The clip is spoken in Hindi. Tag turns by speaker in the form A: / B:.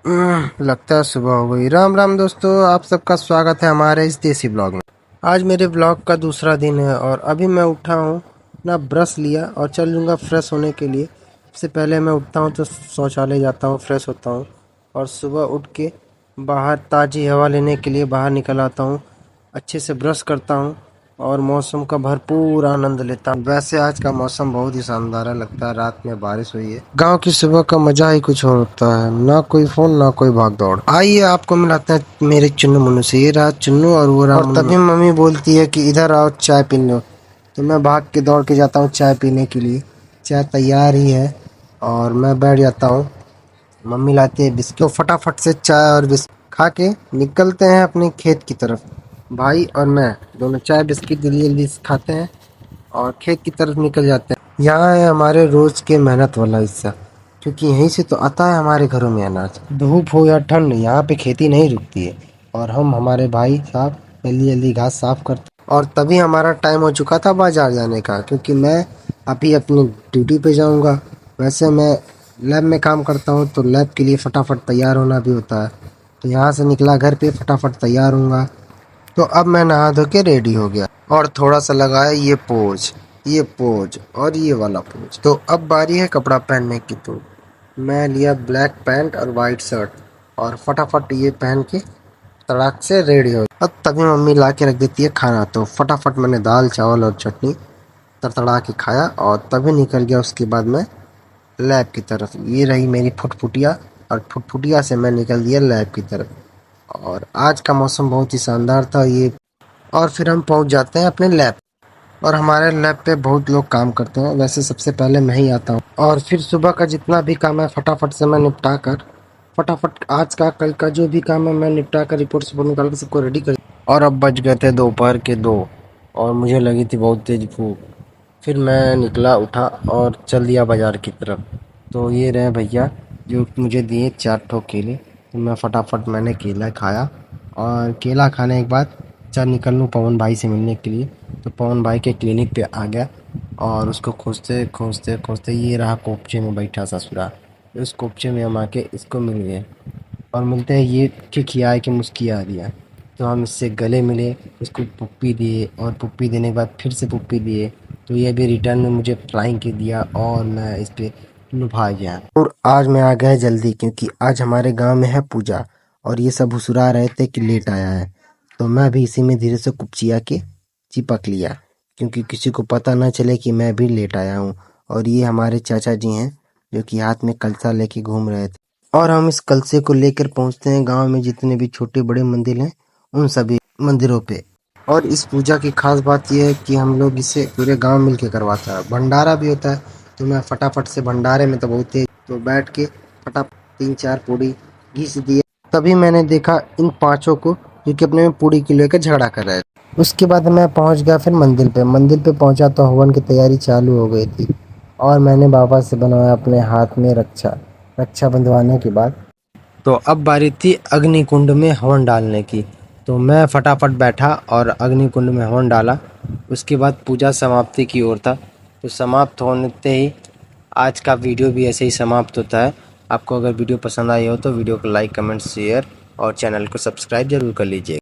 A: लगता है सुबह हो गई। राम राम दोस्तों, आप सबका स्वागत है हमारे इस देसी ब्लॉग में। आज मेरे ब्लॉग का दूसरा दिन है और अभी मैं उठा हूँ, ना ब्रश लिया और चल लूँगा फ्रेश होने के लिए। सबसे पहले मैं उठता हूँ तो शौचालय जाता हूँ, फ्रेश होता हूँ और सुबह उठ के बाहर ताज़ी हवा लेने के लिए बाहर निकल आता हूँ। अच्छे से ब्रश करता हूँ और मौसम का भरपूर आनंद लेता हूँ। वैसे आज का मौसम बहुत ही शानदार है, लगता है रात में बारिश हुई है। गांव की सुबह का मजा ही कुछ और होता है, ना कोई फोन ना कोई भाग दौड़। आइए आपको मिलाते हैं मेरे चुन्नू मुन्नू से। ये रहा चुन्नू और वो रहा मुन्नू। तभी मम्मी बोलती है कि इधर आओ चाय पी लो, तो मैं भाग के दौड़ के जाता हूँ चाय पीने के लिए। चाय तैयार ही है और मैं बैठ जाता हूँ। मम्मी लाती है बिस्किट, तो फटाफट से चाय और बिस्किट खा के निकलते हैं अपने खेत की तरफ। भाई और मैं दोनों चाय बिस्किट जल्दी जल्दी से खाते हैं और खेत की तरफ निकल जाते हैं। यहाँ है हमारे रोज के मेहनत वाला हिस्सा, क्योंकि यहीं से तो आता है हमारे घरों में अनाज। धूप हो या ठंड, यहाँ पे खेती नहीं रुकती है और हम हमारे भाई साहब जल्दी जल्दी घास साफ करते। और तभी हमारा टाइम हो चुका था बाजार जाने का, क्योंकि मैं अभी अपनी ड्यूटी पे जाऊँगा। वैसे मैं लैब में काम करता हूँ तो लैब के लिए फटाफट तैयार होना भी होता है। तो यहाँ से निकला घर पे, फटाफट तैयार होऊंगा। तो अब मैं नहा धो के रेडी हो गया और थोड़ा सा लगाया ये पोज और ये वाला पोज। तो अब बारी है कपड़ा पहनने की। तो मैं लिया ब्लैक पैंट और वाइट शर्ट और फटाफट ये पहन के तड़ाक से रेडी हो। अब तभी मम्मी ला के रख देती है खाना, तो फटाफट मैंने दाल चावल और चटनी तड़तड़ा के खाया और तभी निकल गया उसके बाद मैं लैब की तरफ। ये रही मेरी फुटफुटिया और फुटफुटिया से मैं निकल दिया लैब की तरफ। और आज का मौसम बहुत ही शानदार था ये। और फिर हम पहुंच जाते हैं अपने लैब, और हमारे लैब पे बहुत लोग काम करते हैं। वैसे सबसे पहले मैं ही आता हूँ और फिर सुबह का जितना भी काम है फटाफट से मैं निपटा कर, फटाफट आज का कल का जो भी काम है मैं निपटा कर रिपोर्ट से निकाल कर सबको रेडी कर। और अब बज गए थे दोपहर के 2 और मुझे लगी थी बहुत तेज भूख। फिर मैं निकला, उठा और चल दिया बाज़ार की तरफ। तो ये रहे भैया जो मुझे दिए 4 ठो केले। तो मैं फटाफट मैंने केला खाया और केला खाने के बाद चल निकल लूँ पवन भाई से मिलने के लिए। तो पवन भाई के क्लिनिक पे आ गया और उसको खोजते खोजते खोजते ये रहा कोपचे में बैठा ससुरा। उस कोपचे में हम आके इसको मिल गए और मिलते ही ये खिखियाए के मुस्किया दिया। तो हम इससे गले मिले, उसको पुप्पी दिए और पुप्पी देने के बाद फिर से पुप्पी दिए। तो ये भी रिटर्न में मुझे फ्लाइंग के दिया और मैं इस पे लुभा गया। और आज मैं आ गया जल्दी, क्योंकि आज हमारे गांव में है पूजा और ये सब हुसुरा रहे थे कि लेट आया है। तो मैं भी इसी में धीरे से कुपचिया के चिपक लिया, क्योंकि किसी को पता ना चले कि मैं भी लेट आया हूँ। और ये हमारे चाचा जी हैं जो कि हाथ में कलसा लेके घूम रहे थे। और हम इस कलसे को लेकर पहुंचते हैं गांव में जितने भी छोटे बड़े मंदिर हैं उन सभी मंदिरों पे। और इस पूजा की खास बात यह है कि हम लोग इसे पूरे गांव मिलके करवाता है। भंडारा भी होता है। तो मैं फटाफट से भंडारे में तो बहुत तेज, तो बैठ के फटाफट 3-4 पूड़ी घिस दिए। तभी मैंने देखा इन पांचों को जो कि अपने में पूड़ी को लेकर झगड़ा कर रहे थे। उसके बाद मैं पहुंच गया फिर मंदिर पे। मंदिर पे पहुंचा तो हवन की तैयारी चालू हो गई थी और मैंने बाबा से बनवाया अपने हाथ में रक्षा। रक्षा बंधवाने के बाद तो अब बारी थी अग्निकुंड में हवन डालने की। तो मैं फटाफट बैठा और अग्निकुंड में हवन डाला। उसके बाद पूजा समाप्ति की ओर था। तो समाप्त होते ही आज का वीडियो भी ऐसे ही समाप्त होता है। आपको अगर वीडियो पसंद आई हो तो वीडियो को लाइक कमेंट शेयर और चैनल को सब्सक्राइब जरूर कर लीजिए।